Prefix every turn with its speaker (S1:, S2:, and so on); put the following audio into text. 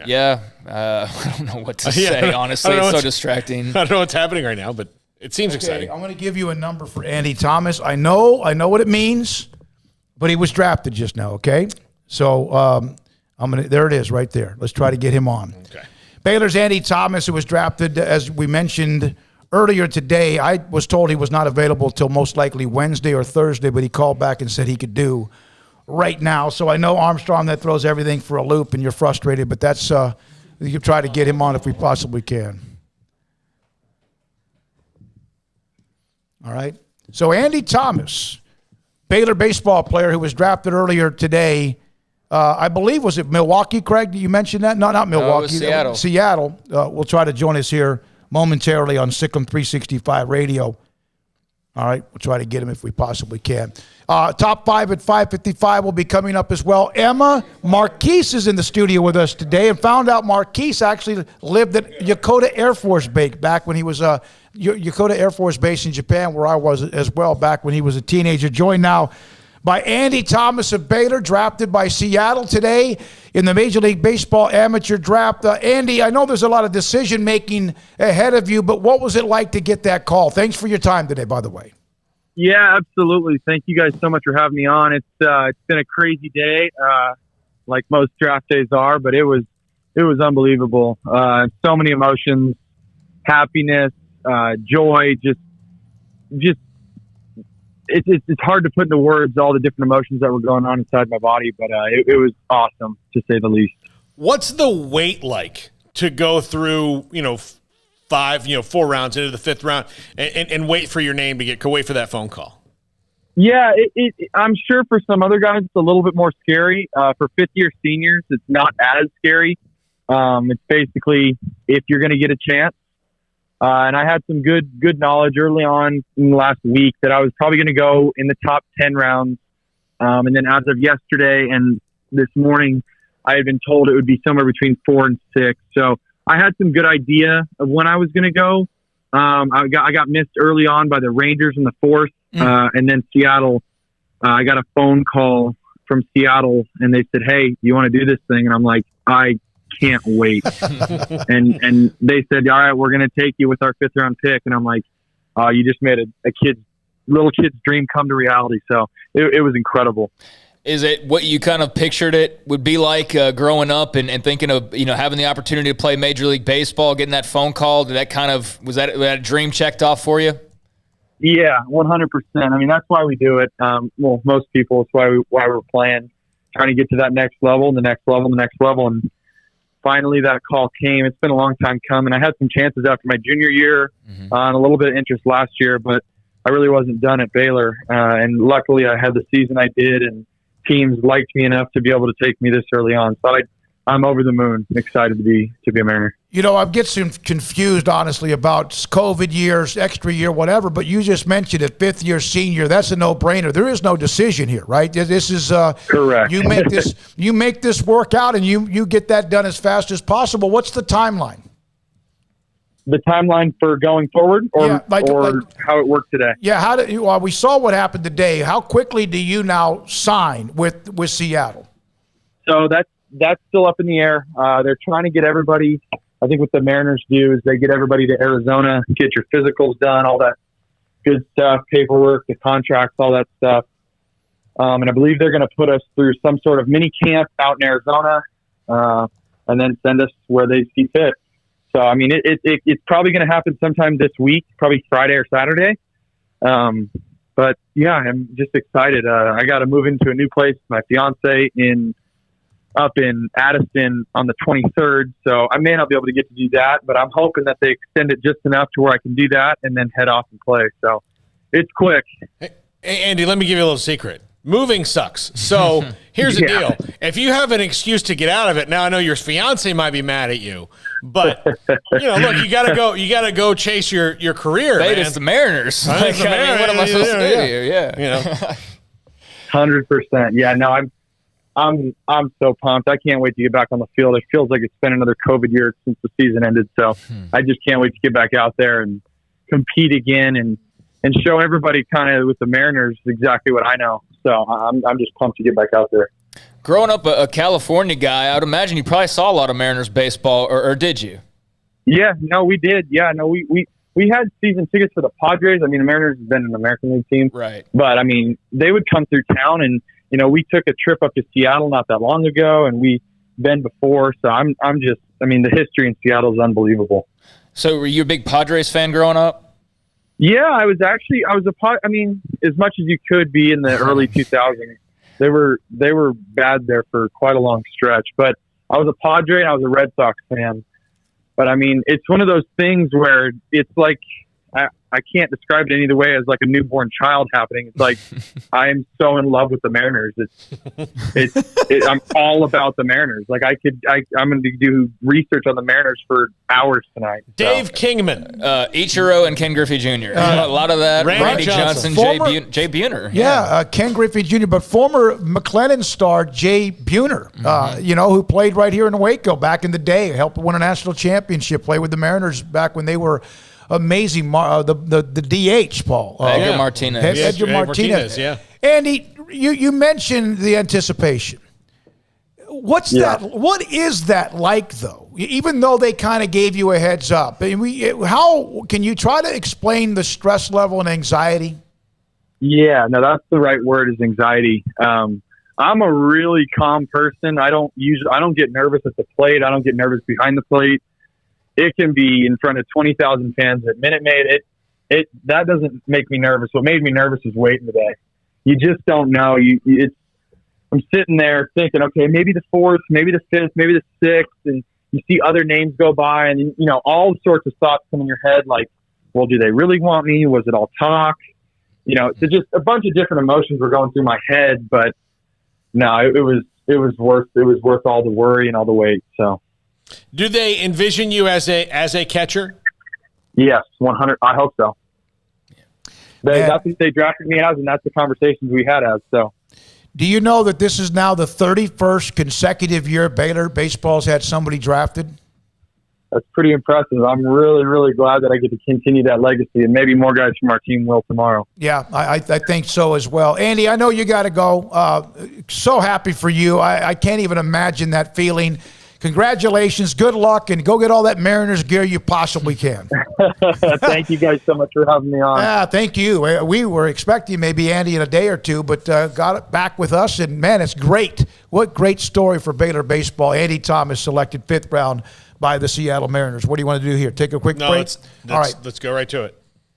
S1: Yeah. I don't know what to say, honestly. It's so distracting.
S2: I don't know what's happening right now, but it seems exciting.
S3: I'm going to give you a number for Andy Thomas. I know what it means, but he was drafted just now, okay? So there it is right there. Let's try to get him on.
S2: Okay.
S3: Baylor's Andy Thomas, who was drafted, as we mentioned earlier today. I was told he was not available till most likely Wednesday or Thursday, but he called back and said he could do right now. So I know, Armstrong, that throws everything for a loop, and you're frustrated, but that's you can try to get him on if we possibly can. All right. So Andy Thomas, Baylor baseball player who was drafted earlier today, I believe, was it Milwaukee, Craig? Did you mention that? No, not Milwaukee.
S1: No, it was Seattle.
S3: Seattle will try to join us here momentarily on SicEm365 Radio. All right, we'll try to get him if we possibly can. Top 5 at 5:55 will be coming up as well. Emma Marquise is in the studio with us today, and found out Marquise actually lived at Yokota Air Force Base back when he was Yokota Air Force Base in Japan, where I was as well back when he was a teenager. Joined now by Andy Thomas of Baylor, drafted by Seattle today in the Major League Baseball amateur draft. Andy, I know there's a lot of decision-making ahead of you, but what was it like to get that call? Thanks for your time today, by the way.
S4: Yeah, absolutely. Thank you guys so much for having me on. It's been a crazy day, like most draft days are, but it was unbelievable. So many emotions, happiness, joy, just it's hard to put into words all the different emotions that were going on inside my body, but it was awesome, to say the least.
S2: What's the wait like to go through, 4 rounds into the 5th round and wait for your name to wait for that phone call?
S4: Yeah, I'm sure for some other guys it's a little bit more scary. For fifth-year seniors, it's not as scary. It's basically if you're going to get a chance. And I had some good knowledge early on in the last week that I was probably going to go in the top 10 rounds. And then as of yesterday and this morning, I had been told it would be somewhere between 4 and 6. So I had some good idea of when I was going to go. I got missed early on by the Rangers in the 4th. And then Seattle, I got a phone call from Seattle and they said, "Hey, you want to do this thing?" And I'm like, I can't wait. and they said, "All right, we're going to take you with our 5th round pick." And I'm like, you just made a little kid's dream come to reality. So it was incredible.
S1: Is it what you kind of pictured it would be like growing up and thinking of, having the opportunity to play Major League Baseball, getting that phone call? Was that dream checked off for you?
S4: Yeah, 100%. I mean, that's why we do it. Well, most people, it's why we're playing, trying to get to that next level, and the next level, and the next level. And finally that call came. It's been a long time coming. I had some chances after my junior year and a little bit of interest last year, but I really wasn't done at Baylor. And luckily I had the season I did, and teams liked me enough to be able to take me this early on. So I'm over the moon, excited to be a Mariner.
S3: I get some confused, honestly, about COVID years, extra year, whatever, but you just mentioned it, 5th-year senior. That's a no-brainer. There is no decision here, right? This is
S4: correct.
S3: You make this work out, and you get that done as fast as possible. What's the timeline?
S4: The timeline for going forward, or how it worked today?
S3: Yeah, we saw what happened today. How quickly do you now sign with Seattle?
S4: So that's still up in the air. They're trying to get everybody. I think what the Mariners do is they get everybody to Arizona, get your physicals done, all that good stuff, paperwork, the contracts, all that stuff. And I believe they're going to put us through some sort of mini camp out in Arizona, and then send us where they see fit. So, I mean, it's probably going to happen sometime this week, probably Friday or Saturday. But yeah, I'm just excited. I got to move into a new place, my fiance up in Addison on the 23rd. So I may not be able to get to do that, but I'm hoping that they extend it just enough to where I can do that and then head off and play. So it's quick.
S2: Hey, Andy, let me give you a little secret. Moving sucks. So here's the deal. If you have an excuse to get out of it, now I know your fiance might be mad at you, but look, you gotta go chase your career.
S1: Hey,
S2: man.
S1: it's the Mariners.
S2: What am I supposed to do here?
S1: Yeah.
S4: 100%. Yeah, no, I'm so pumped. I can't wait to get back on the field. It feels like it's been another COVID year since the season ended. So I just can't wait to get back out there and compete again and show everybody kind of with the Mariners exactly what I know. So I'm just pumped to get back out there.
S1: Growing up a California guy, I would imagine you probably saw a lot of Mariners baseball, or did you?
S4: Yeah, no, we did. Yeah, no, we had season tickets for the Padres. I mean, the Mariners have been an American League team.
S1: Right.
S4: But, I mean, they would come through town, and, you know, we took a trip up to Seattle not that long ago, and we've been before. So I'm just, I mean, the history in Seattle is unbelievable. So
S1: were you a big Padres fan growing up?
S4: Yeah, I was I mean, as much as you could be in the early 2000s. They were bad there for quite a long stretch. But I was a Padre and I was a Red Sox fan. But, I mean, it's one of those things where it's like I can't describe it any other way as like a newborn child happening. It's like I am so in love with the Mariners. I'm all about the Mariners. Like I'm going to do research on the Mariners for hours tonight.
S2: Dave Kingman,
S1: Ichiro, and Ken Griffey Jr. A lot of that. Randy Johnson, Jay Buhner.
S3: Yeah, Ken Griffey Jr. But former McLennan star Jay Buhner, who played right here in Waco back in the day, helped win a national championship, played with the Mariners back when they were amazing. The DH, Paul.
S1: Edgar Martinez.
S3: Edgar Martinez.
S2: Yeah.
S3: Andy, you mentioned the anticipation. What's that? What is that like, though? Even though they kind of gave you a heads up, how can you try to explain the stress level and anxiety?
S4: Yeah, no, that's the right word, is anxiety. I'm a really calm person. I don't get nervous at the plate. I don't get nervous behind the plate. It can be in front of 20,000 fans at Minute Maid. That doesn't make me nervous. What made me nervous is waiting today. You just don't know. I'm sitting there thinking, okay, maybe the 4th, maybe the 5th, maybe the 6th, and you see other names go by, and all sorts of thoughts come in your head, like, well, do they really want me? Was it all talk? So just a bunch of different emotions were going through my head, but no, it was worth all the worry and all the wait. So.
S2: Do they envision you as a catcher?
S4: Yes, 100. I hope so. That's what they drafted me as, and that's the conversations we had as. So,
S3: do you know that this is now the 31st consecutive year Baylor baseball's had somebody drafted?
S4: That's pretty impressive. I'm really, really glad that I get to continue that legacy, and maybe more guys from our team will tomorrow.
S3: Yeah, I think so as well. Andy, I know you got to go. So happy for you. I can't even imagine that feeling. Congratulations, good luck, and go get all that Mariners gear you possibly can.
S4: Thank you guys so much for having me on.
S3: Yeah, thank you. We were expecting maybe Andy in a day or two, but got it back with us, and, man, it's great. What great story for Baylor baseball. Andy Thomas selected 5th round by the Seattle Mariners. What do you want to do here? Take a quick break?
S2: All right. Let's go right to it.